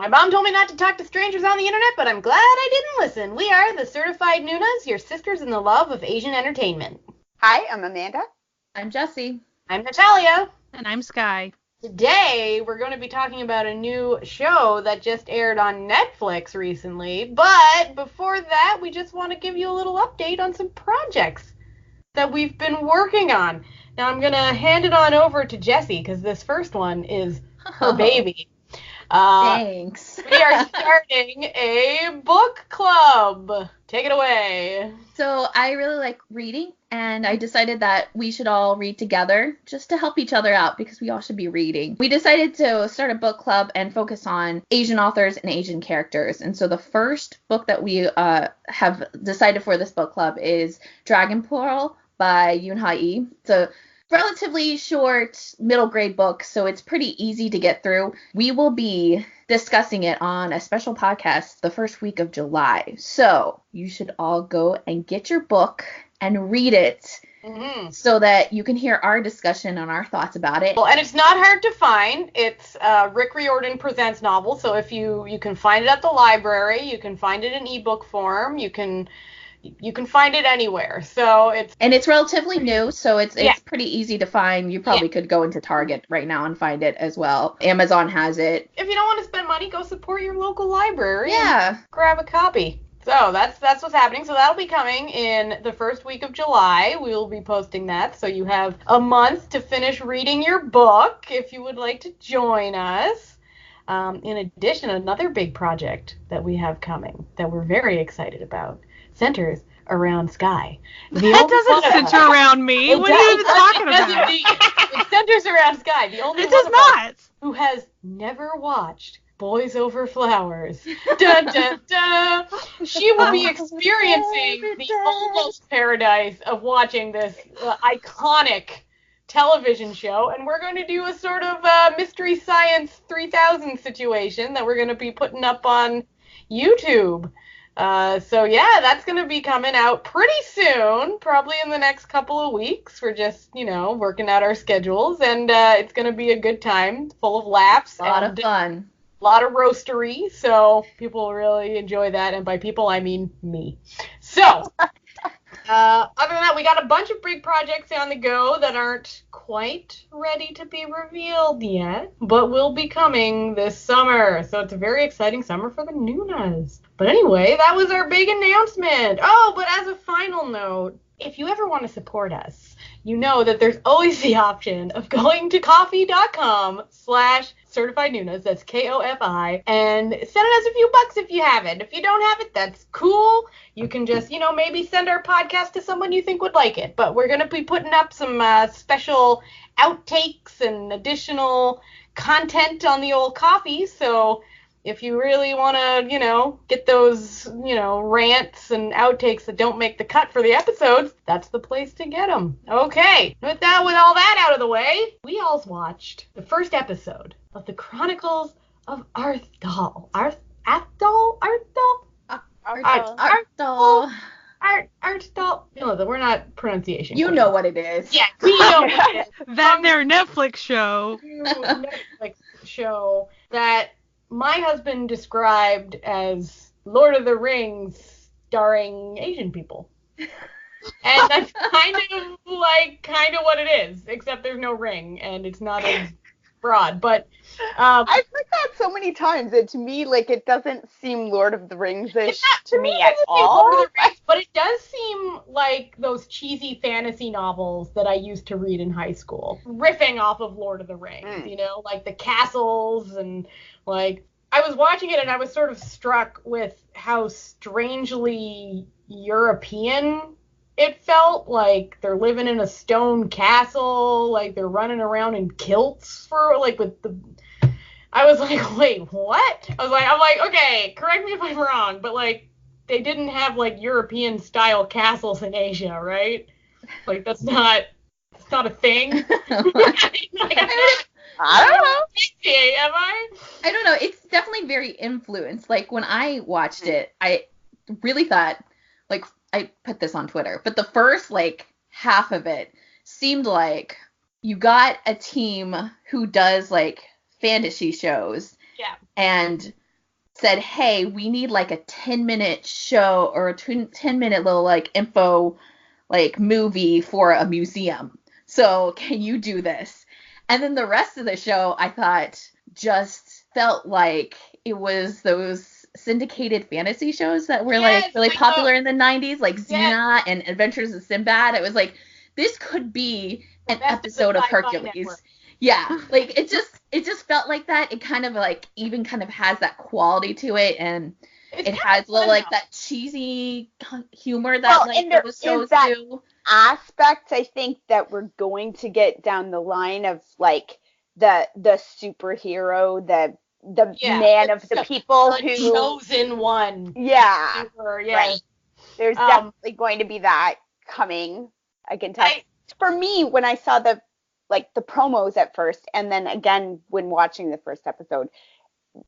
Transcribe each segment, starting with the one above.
My mom told me not to talk to strangers on the internet, but I'm glad I didn't listen. We are the Certified Nunas, your sisters in the love of Asian entertainment. Hi, I'm Amanda. I'm Jessie. I'm Natalia. And I'm Sky. Today, we're going to be talking about a new show that just aired on Netflix recently, but before that, we just want to give you a little update on some projects that we've been working on. Now, I'm going to hand it on over to Jessie, because this first one is her baby. Thanks. We are starting a book club. Take it away. So I really like reading, and I decided that we should all read together just to help each other out because we all should be reading. We decided to start a book club and focus on Asian authors and Asian characters. And so the first book that we have decided for this book club is Dragon Pearl by Yoon Ha Lee. It's a relatively short middle grade book, so it's pretty easy to get through. We will be discussing it on a special podcast the first week of July. So you should all go and get your book and read it so that you can hear our discussion and our thoughts about it. Well, and it's not hard to find. It's Rick Riordan Presents novel, so if you can find it at the library, you can find it in ebook form, you can find it anywhere. So it's relatively new, so it's pretty easy to find. You probably could go into Target right now and find it as well. Amazon has it. If you don't want to spend money, go support your local library. Yeah. And grab a copy. So that's what's happening. So that'll be coming in the first week of July. We will be posting that. So you have a month to finish reading your book if you would like to join us. In addition, another big project that we have coming that we're very excited about centers around Sky. That doesn't center around me. What are you even talking about? It centers around Sky. The only It one does of not. us who has never watched Boys Over Flowers. Dun, dun, dun. She will be experiencing the almost paradise of watching this iconic television show, and we're going to do a sort of Mystery Science 3000 situation that we're going to be putting up on YouTube. So yeah, that's going to be coming out pretty soon, probably in the next couple of weeks. We're just, working out our schedules, and it's going to be a good time, full of laughs. A lot of fun. A lot of roastery, so people will really enjoy that, and by people, I mean me. So, other than that, we got a bunch of big projects on the go that aren't quite ready to be revealed yet, but will be coming this summer. So it's a very exciting summer for the Nunas. But anyway, that was our big announcement. Oh, but as a final note, if you ever want to support us, you know that there's always the option of going to coffee.com/certified Nunas, that's KOFI, and sending us a few bucks if you have it. If you don't have it, that's cool. You can just, maybe send our podcast to someone you think would like it. But we're going to be putting up some special outtakes and additional content on the old coffee, so if you really want to, get those, rants and outtakes that don't make the cut for the episodes, that's the place to get them. Okay, with all that out of the way, we all watched the first episode of the Chronicles of Arthdal. Arthdal. No, we're not pronunciation. You know what it is. Yeah, we know what it is. That their Netflix show. Netflix show that my husband described as Lord of the Rings starring Asian people. And that's kind of what it is, except there's no ring and it's not as broad. But I've heard that so many times that to me, it doesn't seem Lord of the Rings-ish to me at all. Lord of the Rings, but it does seem like those cheesy fantasy novels that I used to read in high school, riffing off of Lord of the Rings, like the castles and I was watching it and I was sort of struck with how strangely European it felt. Like they're living in a stone castle, like they're running around in kilts I was like, wait, what? I'm like, okay, correct me if I'm wrong, but they didn't have European style castles in Asia, right? That's not a thing. I don't know. Am I? I don't know. It's definitely very influenced. When I watched it, I really thought, I put this on Twitter, but the first, half of it seemed like you got a team who does, fantasy shows. Yeah. And said, hey, we need like a 10-minute show or a 10-minute little like info like movie for a museum. So can you do this? And then the rest of the show, I thought, just felt like it was those syndicated fantasy shows that were like really popular in the 90s, like Xena and Adventures of Sinbad. It was like, this could be an episode of Hercules. Network. Yeah, like it just felt like that. It kind of like even kind of has that quality to it, and it has a little like that cheesy humor that like those shows do. Aspect, I think, that we're going to get down the line of like the superhero, the man of the people who chosen one. Yeah, right. There's definitely going to be that coming. I can tell. For me, when I saw the promos at first, and then again when watching the first episode,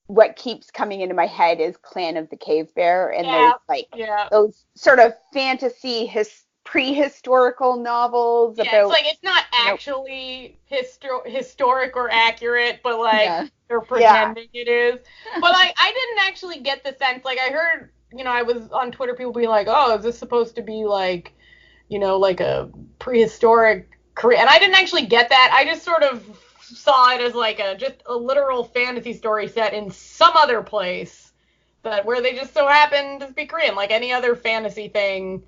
what keeps coming into my head is Clan of the Cave Bear and those sort of fantasy prehistorical novels about. It's like it's not actually historic or accurate, but like they're pretending it is. But I didn't actually get the sense. Like I heard, I was on Twitter, people being like, "Oh, is this supposed to be like, like a prehistoric Korea?" And I didn't actually get that. I just sort of saw it as like just a literal fantasy story set in some other place, where they just so happened to be Korean, like any other fantasy thing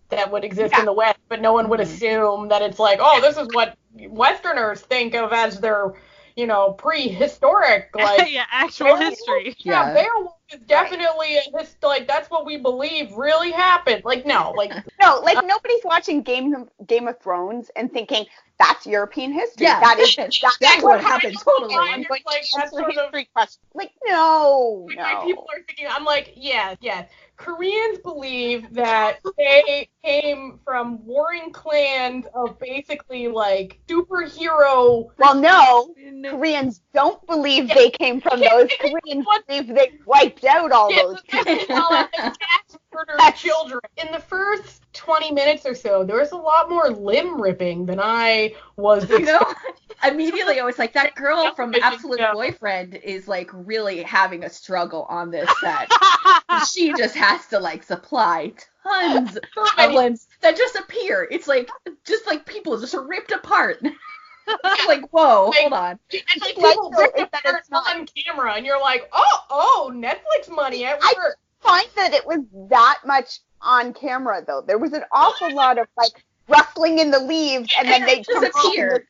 that would exist in the West, but no one would assume that it's like, oh, this is what Westerners think of as their, prehistoric, like actual history. Beowulf is definitely like that's what we believe really happened. Like no, nobody's watching Game of Thrones and thinking that's European history. Yeah, that's what happened. Totally. That's sort of question. Like no. People are thinking. I'm like, yes. Koreans believe that they came from warring clans of basically like superhero. Well, no, Koreans don't believe they came from those. Koreans believe they wiped out all those people. Murdered children. In the first 20 minutes or so, there was a lot more limb ripping than I was expecting. Immediately I was like, that girl from Absolute Boyfriend is like really having a struggle on this set. She just has to like supply tons of limbs that just appear. It's like just like people just ripped apart. Like, whoa, hold on. And like people ripped apart on camera, and you're like, oh, Netflix money at work. I find that it was that much on camera though. There was an awful lot of like rustling in the leaves, and then they disappear.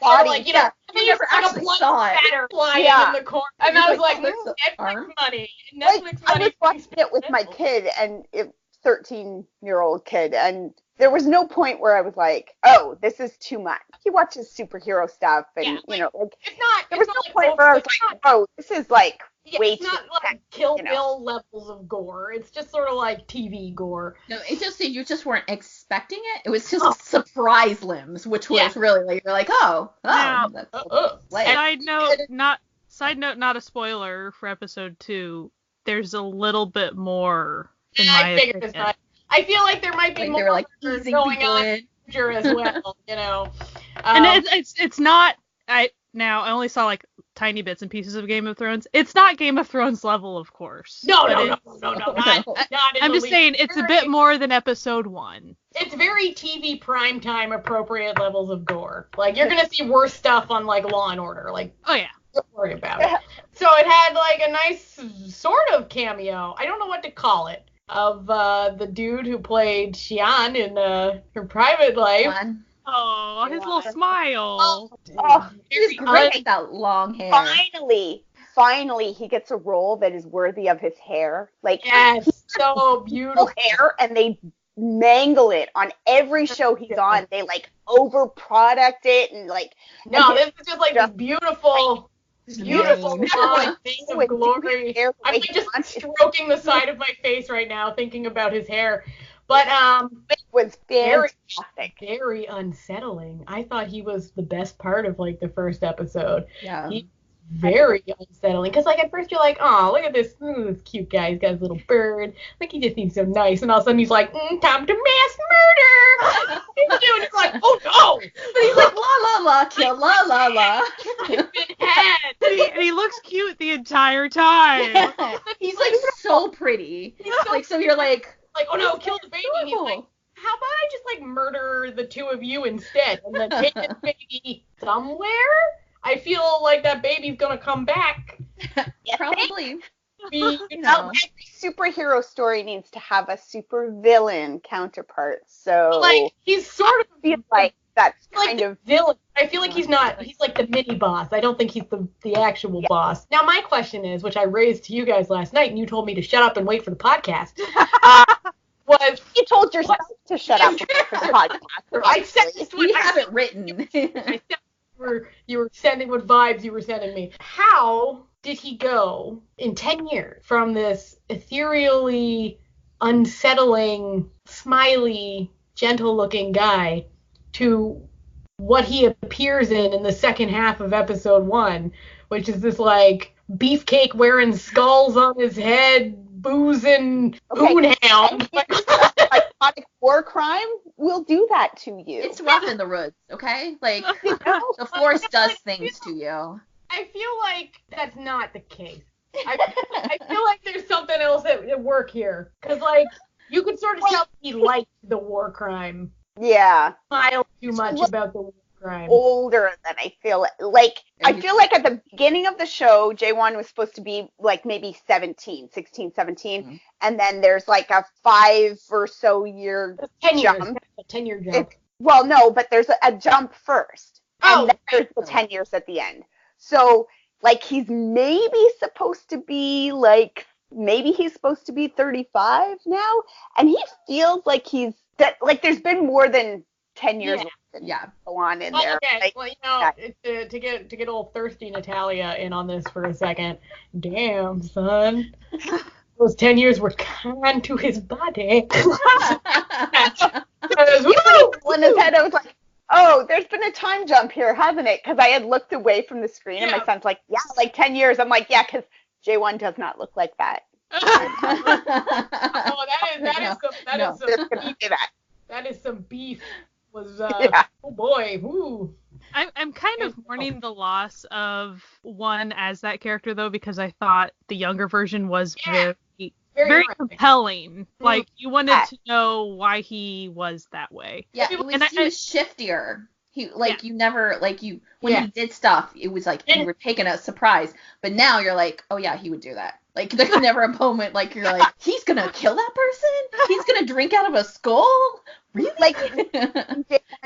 Body. Like, they never actually saw it. Flying in the corner, and I was like, Netflix money. I was watching it with my kid, and 13-year-old kid, and there was no point where I was like, oh, this is too much. He watches superhero stuff, and it's not. There was no point where I was like, oh, this is like. It's not like Kill Bill levels of gore. It's just sort of like TV gore. No, it's just you just weren't expecting it. It was just surprise limbs, which was really like you're like, Side note, not a spoiler for episode 2. There's a little bit more in my opinion. I feel like there might be more like going on in the future as well. And it's not. I only saw like tiny bits and pieces of Game of Thrones. It's not Game of Thrones level, of course. No. Not I'm just saying it's a bit more than episode 1. It's very TV primetime appropriate levels of gore. Like you're gonna see worse stuff on like Law and Order. Like don't worry about it. So it had like a nice sort of cameo. I don't know what to call it. Of the dude who played Xian in her private life. Oh, his little smile. He was great with that long hair. Finally, he gets a role that is worthy of his hair. Like, so beautiful hair, and they mangle it on every show he's on. They like overproduct it and like. No, this is just like this beautiful face of glory. I'm just stroking the side of my face right now, thinking about his hair. But it was fantastic. Very unsettling. I thought he was the best part of like the first episode. Yeah. He's very unsettling. Because, like, at first you're like, oh, look at this cute guy. He's got his little bird. Like, he just seems so nice. And all of a sudden he's like, time to mass murder. And you're like, oh, no. But he's like, la, la, la, kill, la, la, la. He's been had. And he looks cute the entire time. Yeah. He's, like, so pretty. So you're like, oh, no, kill the baby. And he's like, how about I just, like, murder the two of you instead and then take this baby somewhere? I feel like that baby's gonna come back. Probably. Every superhero story needs to have a supervillain counterpart. So, like, he's sort of feel like that's kind like of villain. I feel like he's like the mini boss. I don't think he's the actual boss. Now, my question is, which I raised to you guys last night, and you told me to shut up and wait for the podcast. Was you told yourself to shut up for the podcast? I said this. We have it written. I said you were sending what vibes you were sending me. How did he go in 10 years from this ethereally unsettling, smiley, gentle-looking guy to what he appears in the second half of episode 1, which is this, like, beefcake wearing skulls on his head, boozing hound. Psychotic war crime will do that to you. It's rough in the woods, okay? Like, the force does things to you. I feel like that's not the case. I feel like there's something else at work here. Because, like, you could sort of tell he liked the war crime. Yeah. Smile too much about the war crime. Older than I feel like. I feel like at the beginning of the show, Jaewon was supposed to be like maybe 16, 17. Mm-hmm. And then there's like a 5 or so year 10 jump. Years. A 10-year jump. Well, no, but there's a jump first. Oh. And then there's the 10 years at the end. So, like, he's maybe supposed to be, like, maybe he's supposed to be 35 now. And he feels like he's, like, there's been more than 10 years go on in there. Okay, like, well, you know, to get old thirsty Natalia in on this for a second. Damn, son. Those 10 years were kind to his body. When his head, I was like, oh, there's been a time jump here, hasn't it? Because I had looked away from the screen, and my son's like, yeah, like 10 years. I'm like, yeah, because Jaewon does not look like that. That is some beef. Oh boy, woo. I'm kind of mourning the loss of one as that character though, because I thought the younger version was very compelling. Like, you wanted to know why he was that way. Yeah, he was shiftier. He you never when he did stuff, it was like you were taken as surprise. But now you're like, oh yeah, he would do that. Like, there's never a moment like you're like, he's gonna kill that person? He's gonna drink out of a skull? Really? Like,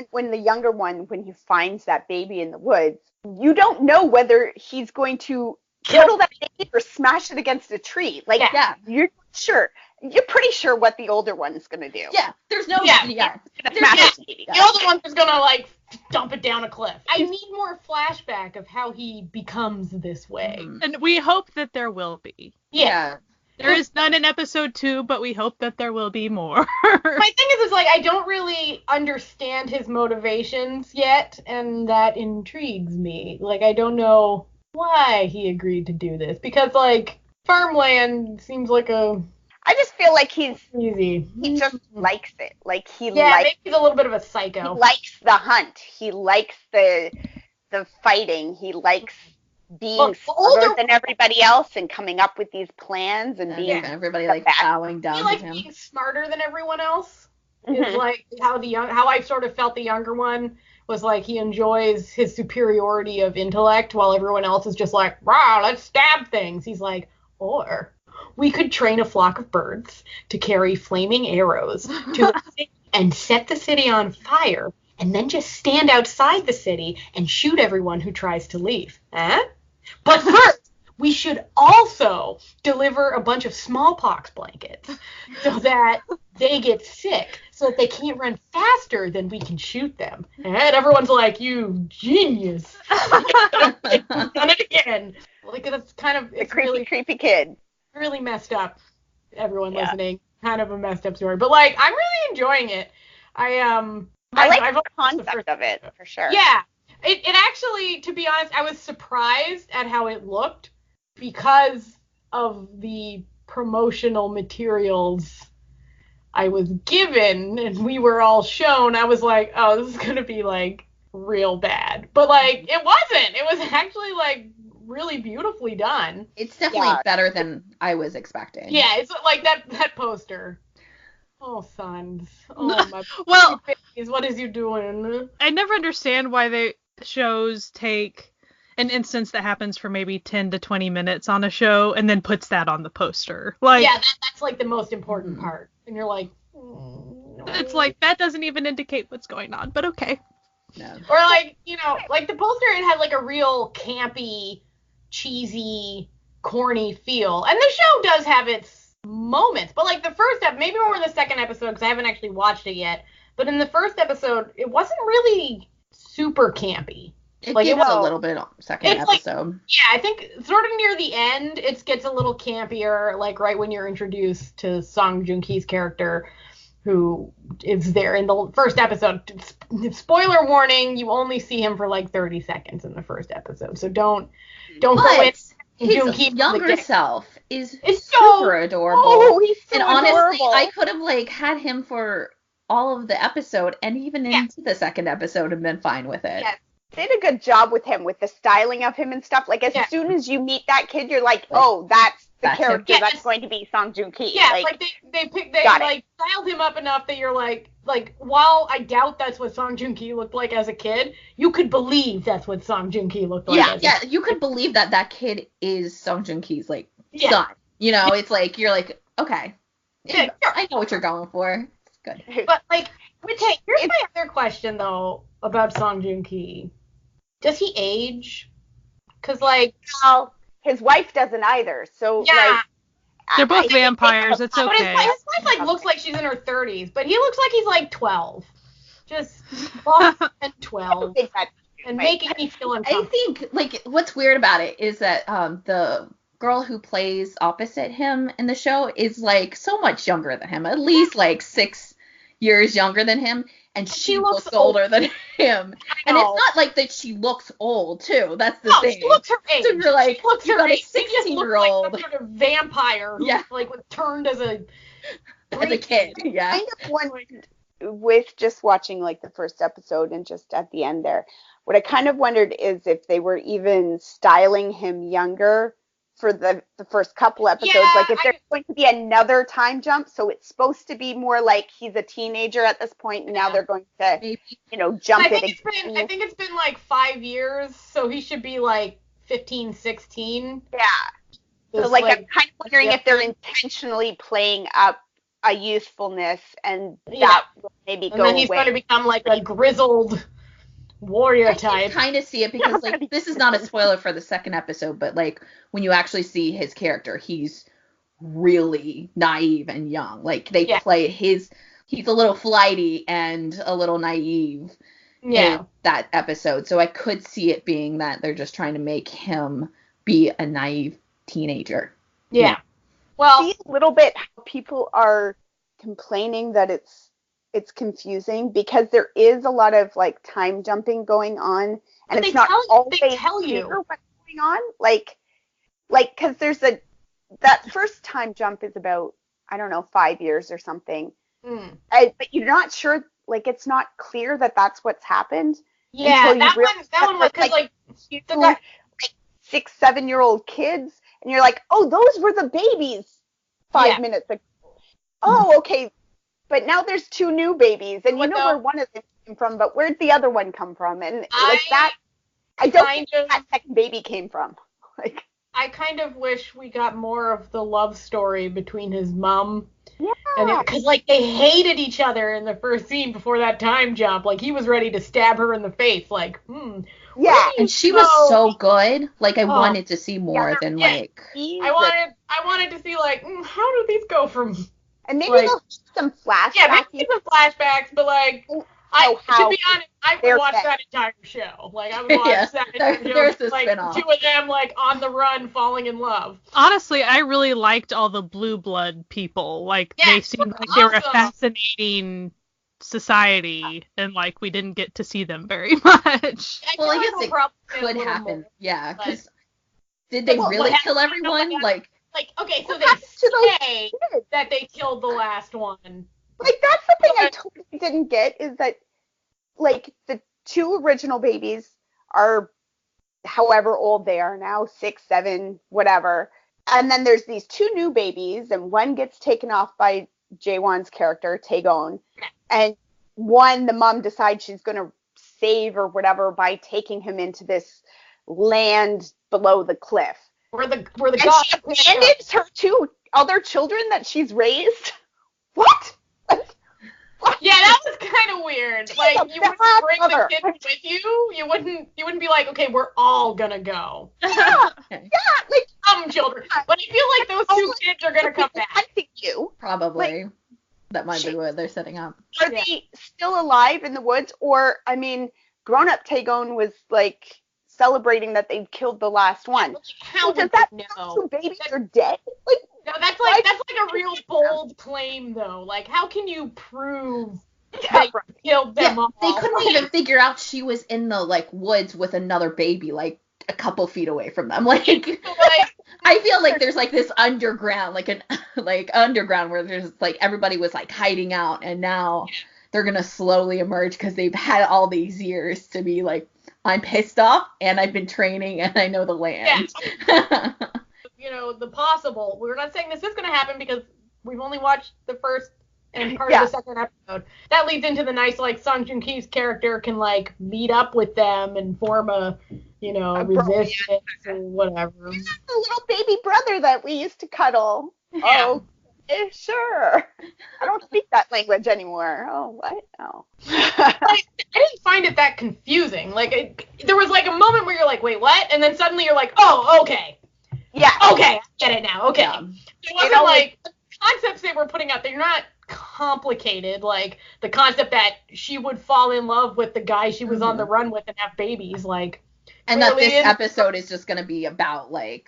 when the younger one, when he finds that baby in the woods, you don't know whether he's going to kill that baby or smash it against a tree. Like, you're sure. You're pretty sure what the older one's going to do. Yeah, there's no... The older one's going to, like, dump it down a cliff. I need more flashback of how he becomes this way. Mm-hmm. And we hope that there will be. Yeah. There is none in episode 2, but we hope that there will be more. My thing is, like, I don't really understand his motivations yet, and that intrigues me. Like, I don't know why he agreed to do this. Because, like, farmland seems like a... I just feel like he's easy. He just likes it. Like, maybe he's a little bit of a psycho. He likes the hunt. He likes the fighting. He likes being smarter than everybody else and coming up with these plans and being everybody like bowing down to him. Being smarter than everyone else is like how I sort of felt the younger one was like he enjoys his superiority of intellect while everyone else is just like, wow, let's stab things. He's like, or we could train a flock of birds to carry flaming arrows to the city and set the city on fire and then just stand outside the city and shoot everyone who tries to leave. But first, we should also deliver a bunch of smallpox blankets so that they get sick, so that they can't run faster than we can shoot them. And everyone's like, you genius. Done it again. Like, that's kind of... It's a creepy kid. Really messed up, everyone listening. Kind of a messed up story. But, like, I'm really enjoying it. I like the concept of it, for sure. Yeah. It actually, to be honest, I was surprised at how it looked because of the promotional materials I was given and we were all shown. I was like, oh, this is going to be like real bad. But like, it wasn't. It was actually like really beautifully done. It's definitely better than I was expecting. Yeah, it's like that poster. Oh, sons. Oh, my well, babies, what is you doing? I never understand why shows take an instance that happens for maybe 10 to 20 minutes on a show and then puts that on the poster. Like, yeah, that's like the most important part. And you're like, no. It's like, that doesn't even indicate what's going on, but okay. No. Or like, you know, like the poster, it had like a real campy, cheesy, corny feel. And the show does have its moments, but like the first maybe more in the second episode, because I haven't actually watched it yet, but in the first episode, it wasn't really super campy. It was a little bit second episode. Like, yeah, I think sort of near the end, it gets a little campier, like right when you're introduced to Song Joong-ki's character, who is there in the first episode. Spoiler warning, you only see him for like 30 seconds in the first episode, so don't go in. His younger self is so super adorable. Oh, he's so and adorable. Honestly, I could have like had him for all of the episode and even into the second episode and been fine with it. Yes. Did a good job with him, with the styling of him and stuff. Like, as soon as you meet that kid, you're like, oh, that's the character that's going to be Song Joong-ki. Yeah, like they styled him up enough that you're like, while I doubt that's what Song Joong-ki looked like as a kid, you could believe that's what Song Joong-ki looked like. Yeah, you could believe that kid is Song Joong-ki's like son. You know, it's like you're like, okay, I know what you're going for. It's good. But like, here's my other question though about Song Joong-ki. Does he age? Because like, well, his wife doesn't either. So like, they're both vampires. It's okay. But his wife like looks like she's in her 30s, but he looks like he's like 12. Just and 12. And making me feel uncomfortable. I think like what's weird about it is that the girl who plays opposite him in the show is like so much younger than him, at least like 6 years younger than him. And she looks older than him. And it's not like that she looks old, too. That's the thing. She looks her age. So you're like, you got a 16-year-old. Like some sort of vampire who like turned as a kid. Yeah. I kind of wondered, with just watching like the first episode and just at the end there, what I kind of wondered is if they were even styling him younger for the first couple episodes, like if there's going to be another time jump, so it's supposed to be more like he's a teenager at this point, and now they're going to, jump it again. I think it's been like 5 years, so he should be like 15, 16. Yeah. So like I'm kind of wondering if they're intentionally playing up a youthfulness, and that will maybe go away. And then he's going to become like a grizzled warrior type. I kind of see it because like this is not a spoiler for the second episode, but like when you actually see his character, he's really naive and young. Like they play he's a little flighty and a little naive in that episode. So I could see it being that they're just trying to make him be a naive teenager. Yeah. Well, see a little bit how people are complaining that it's confusing because there is a lot of like time jumping going on, and it's not always clear what's going on. Like because there's that first time jump is about, I don't know, 5 years or something. But you're not sure, like it's not clear that that's what's happened. Yeah, that one was because like 6-7-year-old kids, and you're like, oh, those were the babies 5 minutes ago. Oh, okay. But now there's 2 new babies, and you know where one of them came from, but where'd the other one come from? And like that, I don't think that second baby came from. Like, I kind of wish we got more of the love story between his mom. Yeah. Because like they hated each other in the first scene before that time jump. Like he was ready to stab her in the face. Like, Yeah. And she was so good. Like I wanted to see more than like. I wanted to see like how did these go from. And maybe they'll have some flashbacks. Yeah, maybe some flashbacks, but like, to be honest, I would watch that entire show. Like, I would watch that entire show. Like, spin-off. 2 of them, like, on the run, falling in love. Honestly, I really liked all the blue blood people. Like, they seemed like they were a fascinating society, and like we didn't get to see them very much. Well, I guess it could happen. More, yeah, because did they really kill everyone? Like, okay, so they say that they killed the last one. Like, that's the thing I totally didn't get, is that, like, the 2 original babies are however old they are now, 6, 7, whatever. And then there's these 2 new babies, and one gets taken off by Jaewon's character, Taegon. And one, the mom decides she's going to save or whatever by taking him into this land below the cliff. Where the and she abandons her 2 other children that she's raised? What? Yeah, that was kind of weird. Like, you wouldn't bring the kids with you. You wouldn't be like, okay, we're all gonna go. Yeah, like some children. But I feel like those 2 kids are gonna come back. I think you probably. Like, that might be what they're setting up. Are they still alive in the woods? Or, I mean, grown-up Taegon was like celebrating that they'd killed the last one. Like, how does would that know? 2 babies are dead? Like, no, that's like a real bold claim, though. Like, how can you prove that you killed them all? They couldn't even figure out she was in the like woods with another baby, like a couple feet away from them. Like, I feel like there's like this underground, underground where there's like everybody was like hiding out, and now they're gonna slowly emerge because they've had all these years to be like, I'm pissed off and I've been training and I know the land. Yeah. The possible. We're not saying this is going to happen because we've only watched the first and part of the second episode. That leads into the nice, like, Song Joong Ki's character can, like, meet up with them and form a resistance or whatever. This is the little baby brother that we used to cuddle. Yeah. Oh, sure. I don't speak that language anymore. Oh, what? Oh. I didn't find it that confusing. Like, there was, like, a moment where you're like, wait, what? And then suddenly you're like, oh, okay. Yeah. Okay, I get it now. Okay. Yeah. It wasn't like the concepts they were putting out, they're not complicated. Like the concept that she would fall in love with the guy she was on the run with and have babies. Like, and that this episode is just going to be about this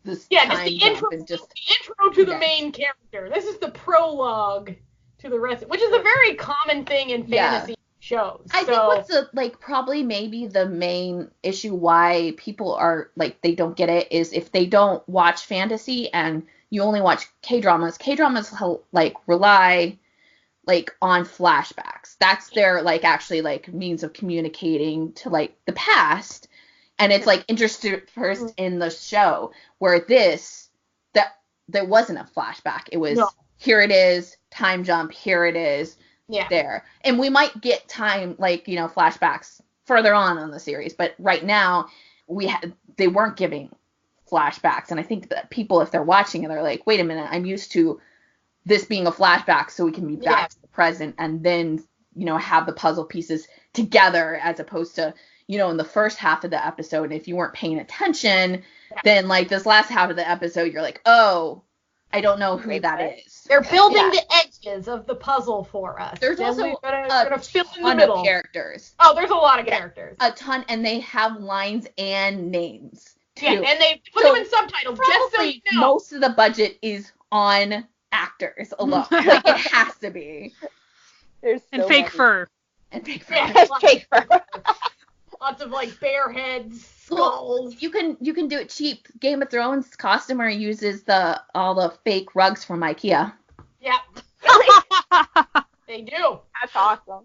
just the intro, to the main character. This is the prologue to the rest, which is a very common thing in fantasy shows. I think what's probably maybe the main issue why people are like they don't get it is if they don't watch fantasy and you only watch K-dramas. K-dramas like rely like on flashbacks. That's their like actually like means of communicating to like the past, and it's like interspersed in the show. Where there wasn't a flashback. It was here it is, time jump, here it is. There. And we might get time, flashbacks further on the series, but right now they weren't giving flashbacks. And I think that people, if they're watching it, they're like, wait a minute, I'm used to this being a flashback so we can be back to the present and then, have the puzzle pieces together as opposed to, in the first half of the episode. And if you weren't paying attention, then like this last half of the episode, you're like, oh, I don't know who that is. They're building the edges of the puzzle for us. There's also gonna fill in the ton middle. Of characters. Oh, there's a lot of characters. A ton, and they have lines and names too. Yeah, and they put them in subtitles. Just so you know. Most of the budget is on actors alone. Like it has to be. There's and fake fur. And fake fur. Yeah, fake fur. Lots of like bear heads, skulls. You can do it cheap. Game of Thrones costumer uses all the fake rugs from IKEA. Yep. They do. That's awesome.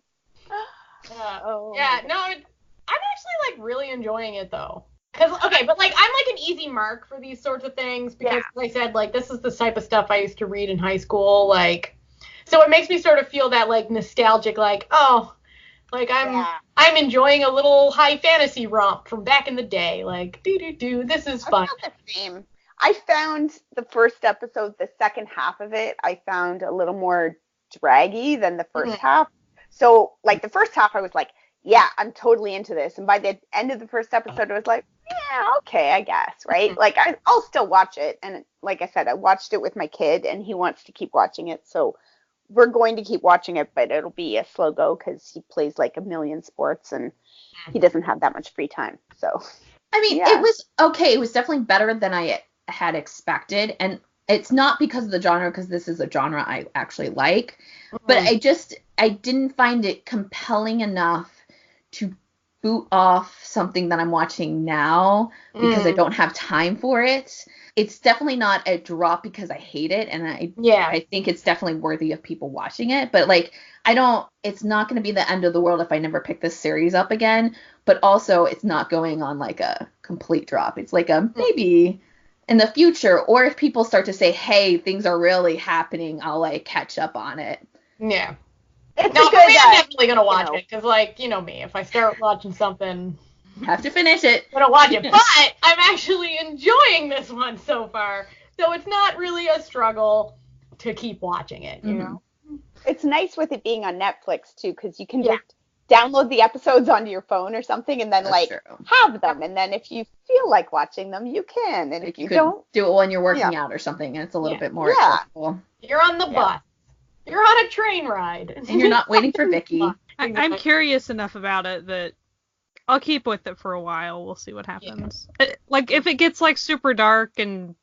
Yeah, no, I'm actually like really enjoying it though. But like I'm like an easy mark for these sorts of things because like I said, like this is the type of stuff I used to read in high school, like so it makes me sort of feel that like nostalgic, like like I'm enjoying a little high fantasy romp from back in the day. Like this is fun. I felt the same. I found the first episode, the second half of it, I found a little more draggy than the first half. So like the first half, I was like, yeah, I'm totally into this. And by the end of the first episode, I was like, yeah, okay, I guess, right? Like I'll still watch it. And like I said, I watched it with my kid, and he wants to keep watching it, so we're going to keep watching it, but it'll be a slow go because he plays like a million sports and he doesn't have that much free time. So, I mean, it was okay. It was definitely better than I had expected. And It's not because of the genre, because this is a genre I actually like, but I didn't find it compelling enough to boot off something that I'm watching now because I don't have time for it. It's definitely not a drop because I hate it, and I think it's definitely worthy of people watching it, but like it's not going to be the end of the world if I never pick this series up again, but also it's not going on like a complete drop. It's like a maybe in the future, or if people start to say, hey, things are really happening, I'll like catch up on it. Yeah. I'm definitely going to watch it, because like, you know me, if I start watching something, you have to finish it. I'm going to watch it, but I'm actually enjoying this one so far, so it's not really a struggle to keep watching it, you know? It's nice with it being on Netflix, too, because you can just download the episodes onto your phone or something and then, have them. And then if you feel like watching them, you can. And if you don't, do it when you're working out or something, and it's a little bit more accessible. You're on the bus. You're on a train ride. And you're not waiting for Vicky. I'm curious enough about it that I'll keep with it for a while. We'll see what happens. Like, if it gets, like, super dark and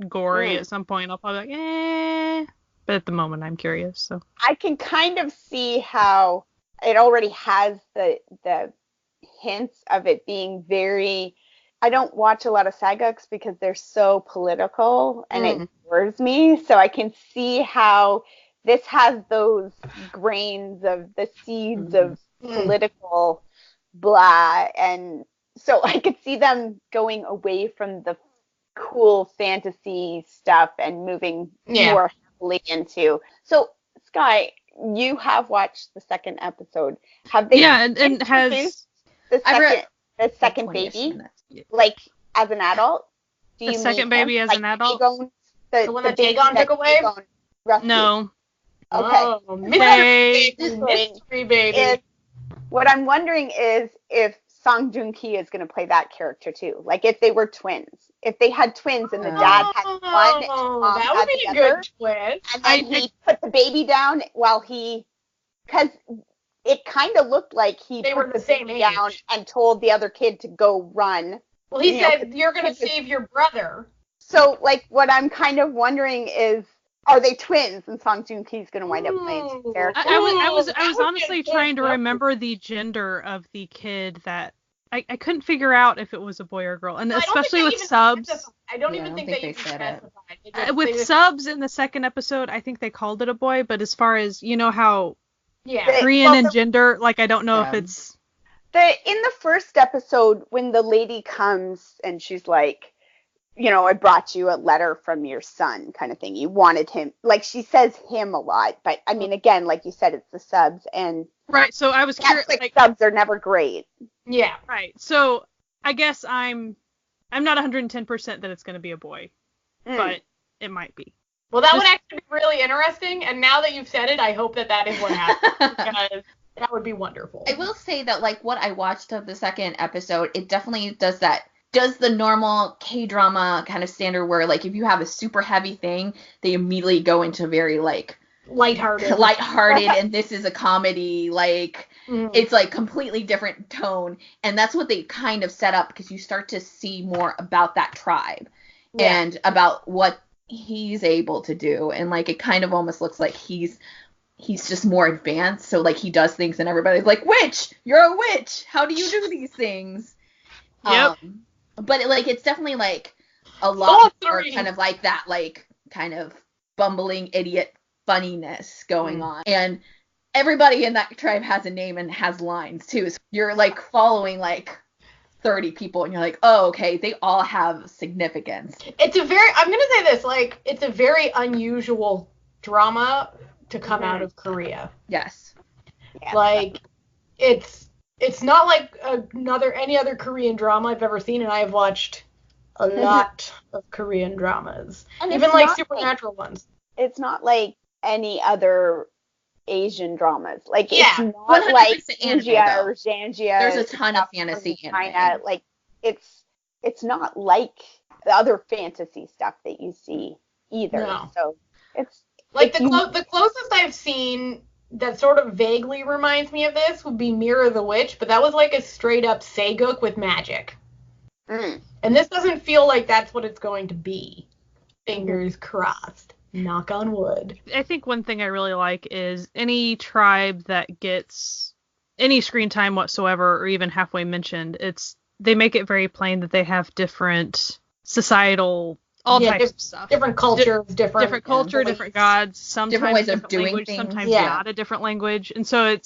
gory at some point, I'll probably be like, eh. But at the moment, I'm curious, so. I can kind of see how it already has the hints of it being very... I don't watch a lot of sageaks because they're so political, and it bores me. So I can see how this has those grains of the seeds of political blah. And so I could see them going away from the cool fantasy stuff and moving more heavily into. So, Sky, you have watched the second episode. Have they? Yeah, and has the second baby, like as an adult? Do you the second baby as an adult? The one that Dagon took away? No. Okay. Mystery baby. What I'm wondering is if Song Joong Ki is going to play that character too. Like if they were twins. If they had twins and the dad had one and mom that would had be the a other, good twist. and then he put the baby down while because it kind of looked like they were the same age down and told the other kid to go run. Well, he said, you're going to save your brother. So, like, what I'm kind of wondering is, are they twins? And Song Joong Ki's going to wind up playing two characters. I was honestly trying to remember the gender of the kid that I couldn't figure out if it was a boy or girl, and especially with subs. I don't even think they specified. With subs in the second episode, I think they called it a boy, but as far as you know how Korean and gender, like I don't know if it's. In the first episode, when the lady comes and she's like, you know, I brought you a letter from your son, kind of thing. You wanted him, like she says him a lot, but I mean, again, like you said, it's the subs and. Right. So I was curious. Like subs are never great. Yeah. Right. So I guess I'm not 110% that it's going to be a boy, but it might be. Well, that would actually be really interesting. And now that you've said it, I hope that is what happens because that would be wonderful. I will say that like what I watched of the second episode, it definitely does the normal K-drama kind of standard where like if you have a super heavy thing, they immediately go into very like lighthearted and this is a comedy, like it's like completely different tone, and that's what they kind of set up because you start to see more about that tribe and about what he's able to do, and like it kind of almost looks like he's just more advanced, so like he does things and everybody's like, witch, you're a witch, how do you do these things? But it's definitely like a lot more kind of like that like kind of bumbling idiot funniness going on, and everybody in that tribe has a name and has lines too, so you're like following like 30 people and you're like, oh, okay, they all have significance. I'm gonna say this, like it's a very unusual drama to come out of Korea. Yes. Like it's not like any other Korean drama I've ever seen, and I have watched a lot of Korean dramas, and even like supernatural ones. It's not like any other Asian dramas. Like it's not like India or Zangia. There's a ton of fantasy in China. Like it's not like the other fantasy stuff that you see either. No. So it's like the closest I've seen that sort of vaguely reminds me of this would be Mirror the Witch, but that was like a straight up sageuk with magic. And this doesn't feel like that's what it's going to be. Fingers crossed. Knock on wood. I think one thing I really like is any tribe that gets any screen time whatsoever or even halfway mentioned, they make it very plain that they have different societal types of stuff. Different cultures, different culture, different gods, sometimes different ways of doing language, things. Sometimes not a different language. And so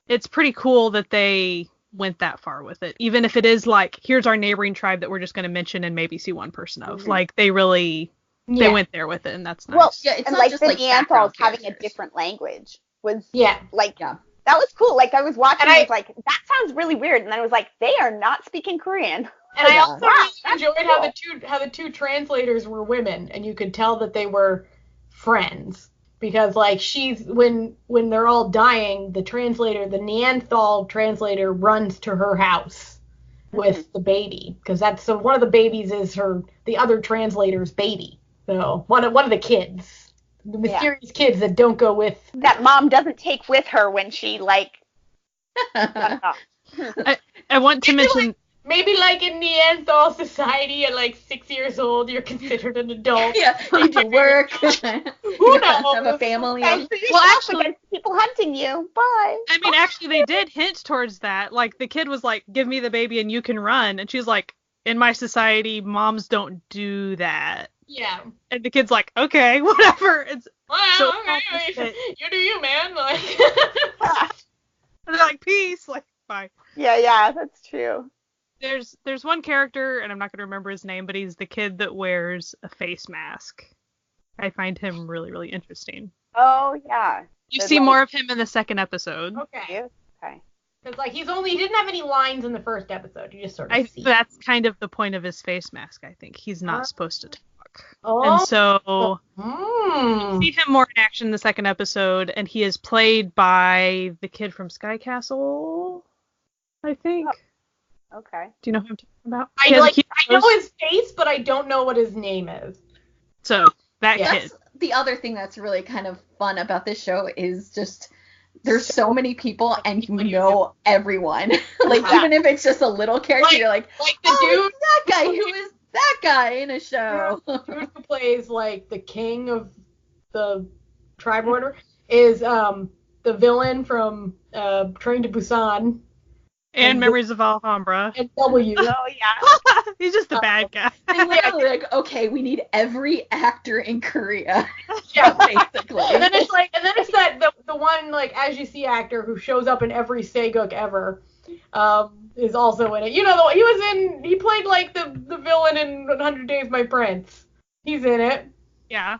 it's pretty cool that they went that far with it. Even if it is like, here's our neighboring tribe that we're just going to mention and maybe see one person of. Like they really they went there with it, and that's nice. Well, yeah, it's and not like just the like Neanderthals having a characters. different language was Yeah. That was cool. Like I was watching, and I was like, that sounds really weird, and then I was like, they are not speaking Korean. And I also really enjoyed how the two translators were women, and you could tell that they were friends. Because like when they're all dying, the Neanderthal translator runs to her house with the baby, because one of the babies is the other translator's baby. So one of the kids, the mysterious kids that don't go with that mom doesn't take with her when she like. I want to mention. Maybe like in Neanderthal society at like 6 years old, you're considered an adult. Yeah, you do work. Who knows? Have a family. Well, actually, people hunting you. Bye. I mean, actually, they did hint towards that. Like, the kid was like, give me the baby and you can run. And she's like, in my society, moms don't do that. Yeah. And the kid's like, okay, whatever. Okay. You do you, man. Like, and they're like, peace. Like, bye. Yeah, that's true. There's one character, and I'm not going to remember his name, but he's the kid that wears a face mask. I find him really, really interesting. Oh, yeah. You see more of him in the second episode. Okay. Because like he didn't have any lines in the first episode. You just sort of see. That's kind of the point of his face mask, I think. He's not supposed to talk. Oh. And so you see him more in action in the second episode, and he is played by the kid from Sky Castle, I think. Okay. Do you know who I'm talking about? I know his face, but I don't know what his name is. So that kid. That's the other thing that's really kind of fun about this show is just there's so many people and you know everyone. Like even if it's just a little character, you're like the dude, that guy. Who is that guy in a show? The dude who plays like the king of the tribe order is the villain from Train to Busan. And Memories of Alhambra. And W. Oh, yeah. He's just the bad guy. They're literally like, okay, we need every actor in Korea. Yeah, basically. And then it's that the one like As You See actor who shows up in every Saeguk ever is also in it. You know, he played like the villain in 100 Days My Prince. He's in it. Yeah.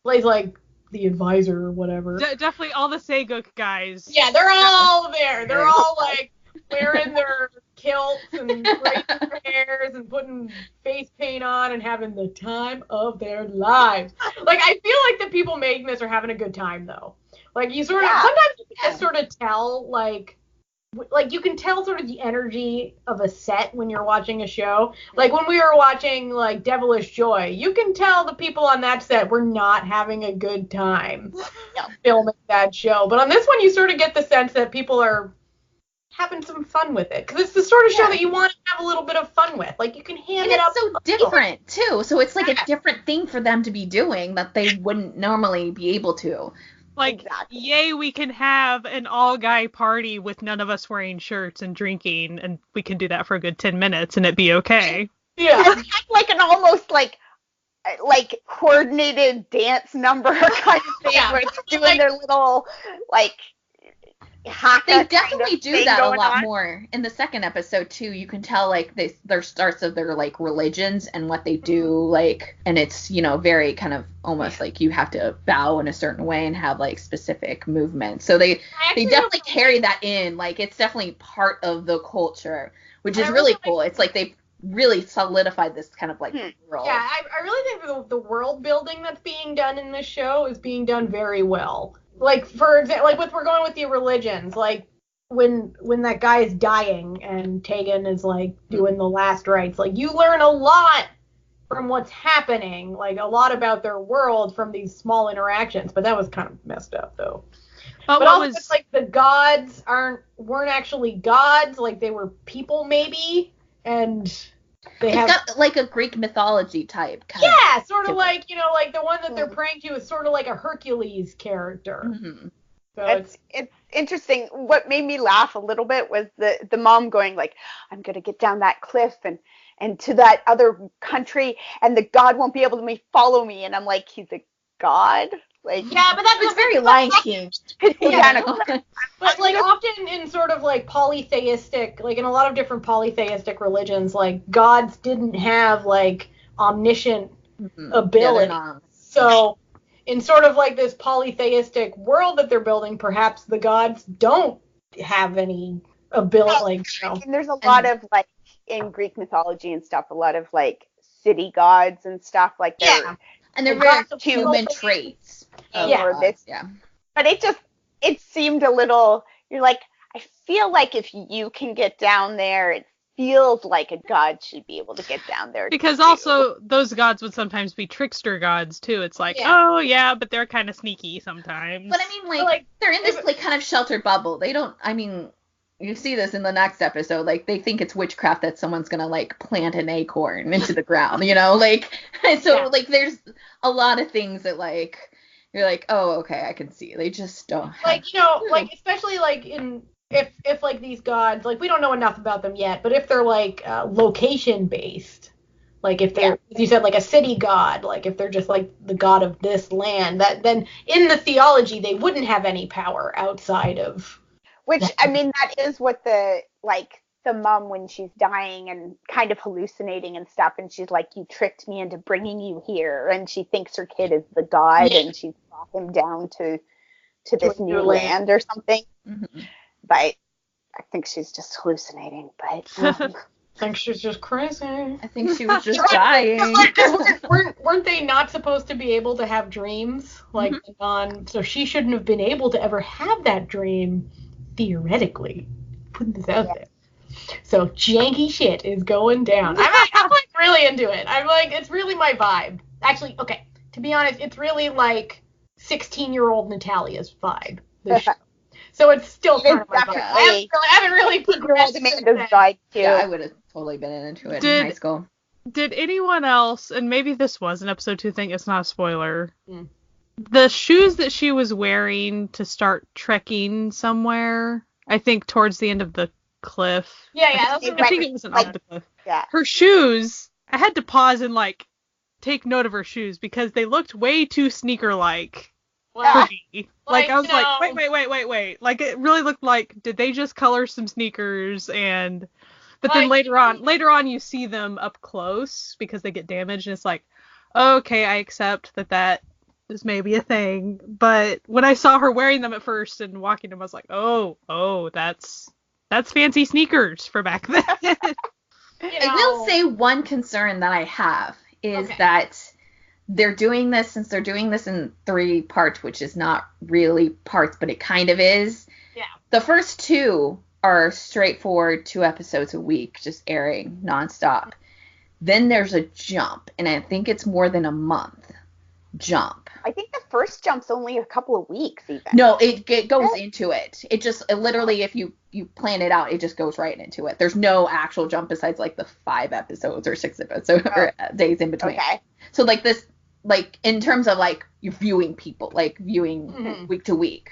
Plays like the advisor or whatever. Definitely all the Saeguk guys. Yeah, they're all there. They're all like wearing their kilts and braiding their hairs and putting face paint on and having the time of their lives. Like, I feel like the people making this are having a good time, though. Like, you sort of, sometimes you can just sort of tell, like you can tell sort of the energy of a set when you're watching a show. Like, when we were watching, like, Devilish Joy, you can tell the people on that set were not having a good time filming that show. But on this one, you sort of get the sense that people are having some fun with it, because it's the sort of show that you want to have a little bit of fun with. Like, you can hand it up. It's so different too, so it's like a different thing for them to be doing that they wouldn't normally be able to. Like, yay, we can have an all-guy party with none of us wearing shirts and drinking, and we can do that for a good 10 minutes and it'd be okay. Yeah. It's kind of like an almost like coordinated dance number kind of thing where they're doing their little like they definitely do that a lot more in the second episode too. You can tell like their starts of their like religions and what they do, like, and it's, you know, very kind of almost like you have to bow in a certain way and have like specific movements. So they definitely carry that in, like it's definitely part of the culture, which is really cool. It's like they really solidified this kind of like world. Yeah, I really think the world building that's being done in this show is being done very well. Like, for example, like we're going with the religions, like when that guy is dying and Tegan is like doing the last rites, like you learn a lot from what's happening, like a lot about their world from these small interactions. But that was kind of messed up though. But also it's like the gods weren't actually gods, like they were people maybe, and It's got like a Greek mythology type kind of. Sort of like, like the one that they're praying to is sort of like a Hercules character. Mm-hmm. So it's interesting. What made me laugh a little bit was the mom going like, I'm going to get down that cliff and to that other country, and the god won't be able to follow me. And I'm like, he's a god? Like, yeah, but that's very Lion King. But like often in sort of like polytheistic, like in a lot of different polytheistic religions, like gods didn't have like omniscient ability. So in sort of like this polytheistic world that they're building, perhaps the gods don't have any ability. And there's a lot of like in Greek mythology and stuff, a lot of like city gods and stuff like that. And they're very human traits. But it seemed a little, you're like, I feel like if you can get down there, it feels like a god should be able to get down there. Because also those gods would sometimes be trickster gods too. It's like, but they're kind of sneaky sometimes. But I mean, like they're in this like kind of sheltered bubble. They don't, I mean, you see this in the next episode, like they think it's witchcraft that someone's gonna like plant an acorn into the ground, like, and so like there's a lot of things that like you're like, oh, okay, I can see. They just don't have like, like especially like in if like these gods, like we don't know enough about them yet, but if they're like location based, like if they're, as you said, like a city god, like if they're just like the god of this land, that then in the theology they wouldn't have any power outside of. Which, I mean, that is what the mom, when she's dying and kind of hallucinating and stuff, and she's like, you tricked me into bringing you here, and she thinks her kid is the god, and she's brought him down to this new land or something. Mm-hmm. But I think she's just hallucinating, but... I think she's just crazy. I think she was just dying. Weren't they not supposed to be able to have dreams? Like, so she shouldn't have been able to ever have that dream. Theoretically, putting this out there. So janky shit is going down. I'm like really into it. I'm like, it's really my vibe. Actually, okay, to be honest, it's really like 16-year-old Natalia's vibe. This show. So it's still kind of my vibe. I haven't really progressed. Amanda's vibe too. Yeah, I would have totally been into it in high school. Did anyone else, and maybe this was an episode 2 thing, it's not a spoiler, the shoes that she was wearing to start trekking somewhere, I think towards the end of the cliff. I think it wasn't off the cliff. Yeah. Her shoes, I had to pause and like take note of her shoes because they looked way too sneaker-like. Wow. Like I was like, wait. Like it really looked like, did they just color some sneakers and... But then later on you see them up close because they get damaged and it's like, okay, I accept that is maybe a thing. But when I saw her wearing them at first and walking them, I was like, oh, that's fancy sneakers for back then. I will say one concern that I have is that they're doing this, since they're doing this in 3 parts, which is not really parts, but it kind of is. Yeah. The first 2 are straightforward 2 episodes a week, just airing nonstop. Then there's a jump, and I think it's more than a month jump. I think the first jump's only a couple of weeks even. No, it goes into it. It just literally, if you plan it out, it just goes right into it. There's no actual jump besides like the 5 episodes or 6 episodes or days in between. Okay. So like this, like in terms of like you're viewing people, like viewing week to week.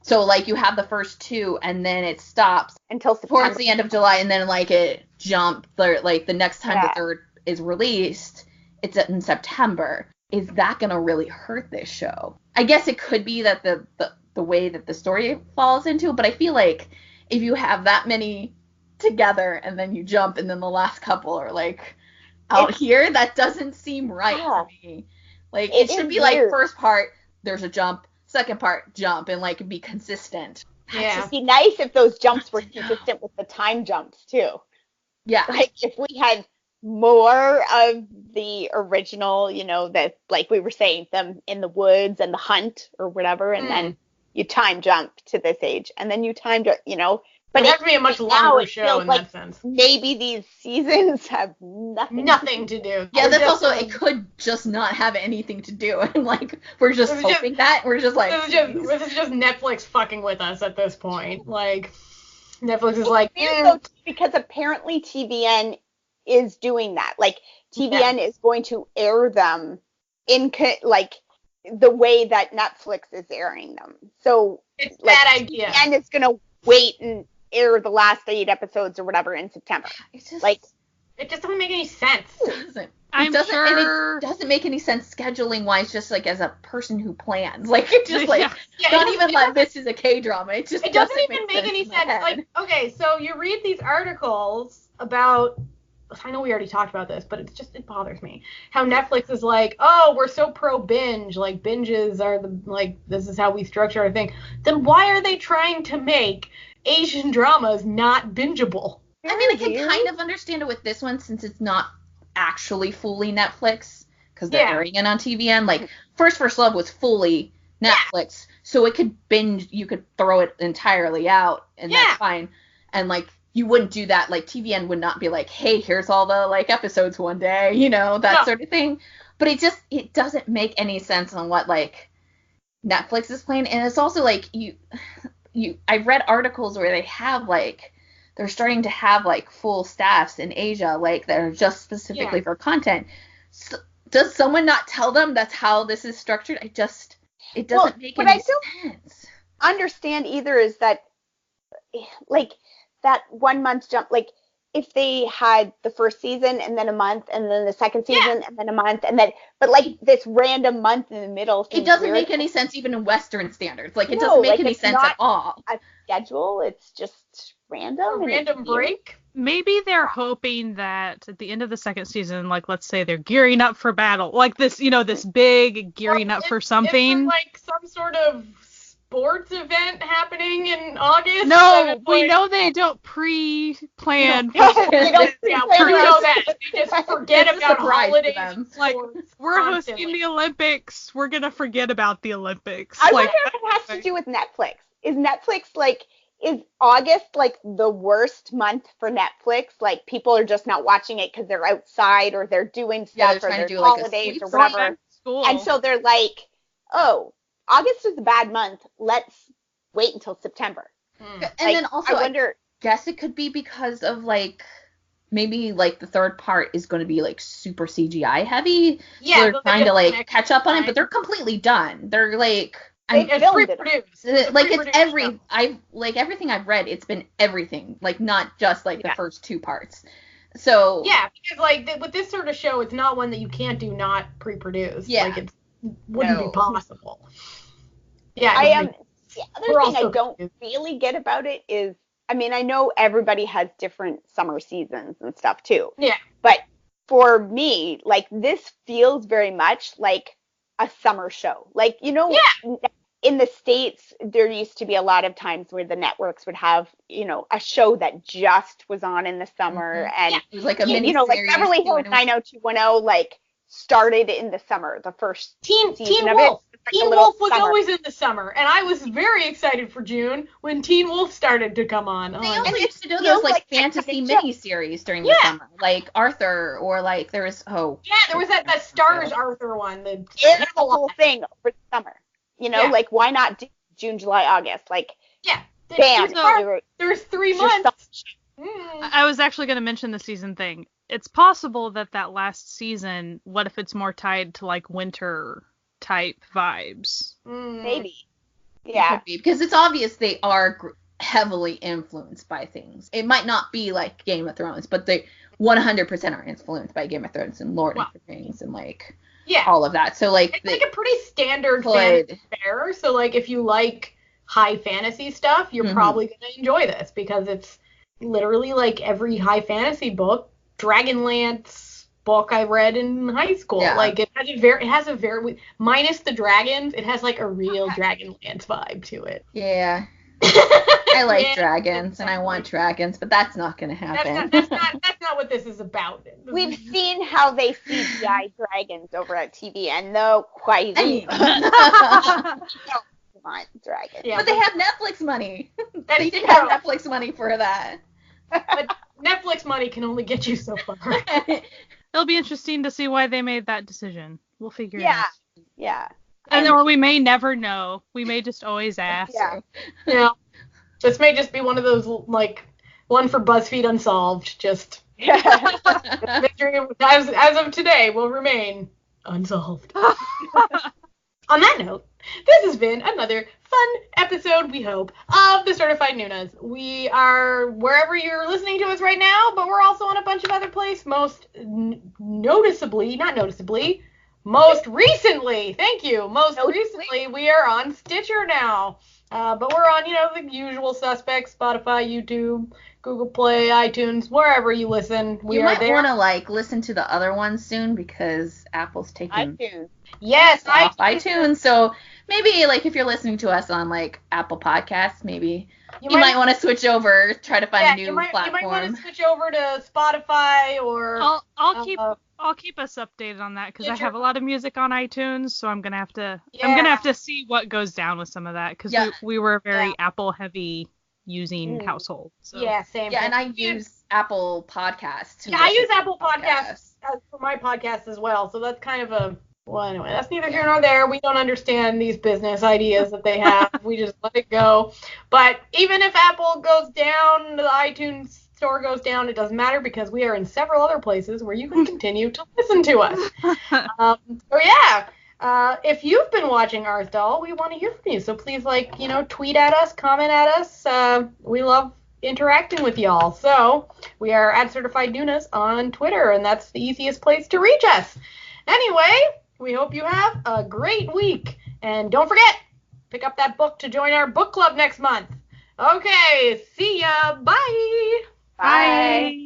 So like you have the first 2 and then it stops until September. Towards the end of July, and then like it jumps, like the next time the 3rd is released, it's in September. Is that going to really hurt this show? I guess it could be that the way that the story falls into, but I feel like if you have that many together and then you jump and then the last couple are like out here, that doesn't seem right to me. Like it should be like first part, there's a jump, second part, jump, and like be consistent. Yeah. It'd be nice if those jumps were consistent with the time jumps too. Yeah. Like if we had more of the original, that like we were saying, them in the woods and the hunt or whatever, and then you time jump to this age, and then you time jump, But it has to be a much longer show in that sense. Maybe these seasons have nothing to do. Yeah, that's also, it could just not have anything to do, and like we're just hoping that we're just like this is just Netflix fucking with us at this point. Like Netflix is like because apparently TVN is doing that. Like TVN is going to air them in like the way that Netflix is airing them. So it's like that idea. TVN is going to wait and air the last 8 episodes or whatever in September. It's just, like it just doesn't make any sense. I'm sure it doesn't make any sense scheduling wise, just like as a person who plans. Like it just like not even like this is a K-drama. It just doesn't even make any sense. Like, okay, so you read these articles about, I know we already talked about this, but it bothers me how Netflix is like, oh, we're so pro binge, like binges are this is how we structure our thing. Then why are they trying to make Asian dramas not bingeable? I mean, I can kind of understand it with this one since it's not actually fully Netflix because they're airing it on TVN. Like First Love was fully Netflix, so it could binge. You could throw it entirely out, and that's fine. And like you wouldn't do that. Like TVN would not be like, hey, here's all the like episodes one day, that sort of thing. But it doesn't make any sense on what like Netflix is playing, and it's also like I've read articles where they have like. They're starting to have like full staffs in Asia, like that are just specifically for content. So, does someone not tell them that's how this is structured? It doesn't make any sense. Understand either is that like that 1 month jump, like if they had the first season and then a month and then the second season and then a month and then, but like this random month in the middle. It doesn't make any sense even in Western standards. Like it doesn't make any sense at all. A schedule, it's just random. A random break. Maybe they're hoping that at the end of the second season, like let's say they're gearing up for battle, like this, this big gearing up for something. If like some sort of sports event happening in August. No, we know they don't pre-plan. We know that. They just forget about holidays. Like we're hosting the Olympics, we're gonna forget about the Olympics. I wonder if it has to do with Netflix. Is Netflix like? Is August like the worst month for Netflix? Like people are just not watching it because they're outside or they're doing stuff or they're holidays or whatever. And so they're like, oh, August is a bad month. Let's wait until September. And then also, I guess it could be because of like maybe like the third part is going to be like super CGI heavy. Yeah, so they're trying to like catch up on it, but they're completely done. They're like. It's pre-produced. Like it's everything I've read, it's been everything, like not just like the first 2 parts. So because like with this sort of show, it's not one that you can't do not pre-produced. Like it wouldn't be possible. The other thing I don't really get about it is, I mean, I know everybody has different summer seasons and stuff too. Yeah. But for me, like this feels very much like a summer show. Like, in the States, there used to be a lot of times where the networks would have, a show that just was on in the summer. And it was like a mini like Beverly Hills 90210, like started in the summer, the first season of Wolf. it. Teen Wolf was always in the summer, and I was very excited for June when Teen Wolf started to come on. They also used to do those like fantasy miniseries during the summer, like Arthur, or like there was there was that Stars Arthur one. It's the whole thing for the summer. Like why not do June, July, August? Like bam. There's 3 months. I was actually going to mention the season thing. It's possible that last season, what if it's more tied to like winter type vibes? Maybe. Yeah. Could be, because it's obvious they are heavily influenced by things. It might not be like Game of Thrones, but they 100% are influenced by Game of Thrones and Lord of the Rings and like all of that. So like it's like a pretty standard fantasy fare. So like if you like high fantasy stuff, you're probably going to enjoy this because it's literally like every high fantasy book, Dragonlance book I read in high school. Yeah. Like it has a very minus the dragons, it has like a real Dragonlance vibe to it. Yeah. I like dragons and I want dragons, but that's not going to happen. That's not what this is about. We've seen how they CGI dragons over at TVN, though. Quite. Want dragons. Yeah, but they have Netflix money. They didn't have Netflix money for that. But Netflix money can only get you so far. It'll be interesting to see why they made that decision. We'll figure it out. Yeah. Or we may never know. We may just always ask. Yeah. This may just be one of those, like, one for BuzzFeed Unsolved. Just The mystery, as of today, will remain unsolved. On that note, this has been another fun episode, we hope, of the Certified Nunas. We are wherever you're listening to us right now, but we're also on a bunch of other places. Most recently, we are on Stitcher now. But we're on, the usual suspects, Spotify, YouTube, Google Play, iTunes, wherever you listen. You might want to, listen to the other ones soon because Apple's taking iTunes. Yes, off iTunes. So maybe, if you're listening to us on, Apple Podcasts, maybe you might want to switch over, try to find a new platform. You might want to switch over to Spotify or... I'll keep us updated on that because I have a lot of music on iTunes, so I'm gonna have to see what goes down with some of that because we were a very Apple heavy using household. So. Yeah, same. Yeah, and I use Apple Podcasts. I use Apple Podcasts for my podcast as well, so that's kind of a... Well, anyway, that's neither here nor there. We don't understand these business ideas that they have. We just let it go. But even if Apple goes down, the iTunes store goes down, it doesn't matter because we are in several other places where you can continue to listen to us. If you've been watching Arthdal, we want to hear from you. So please, tweet at us, comment at us. We love interacting with y'all. So we are at Certified Nunas on Twitter, and that's the easiest place to reach us. Anyway, we hope you have a great week. And don't forget, pick up that book to join our book club next month. Okay, see ya. Bye. Bye.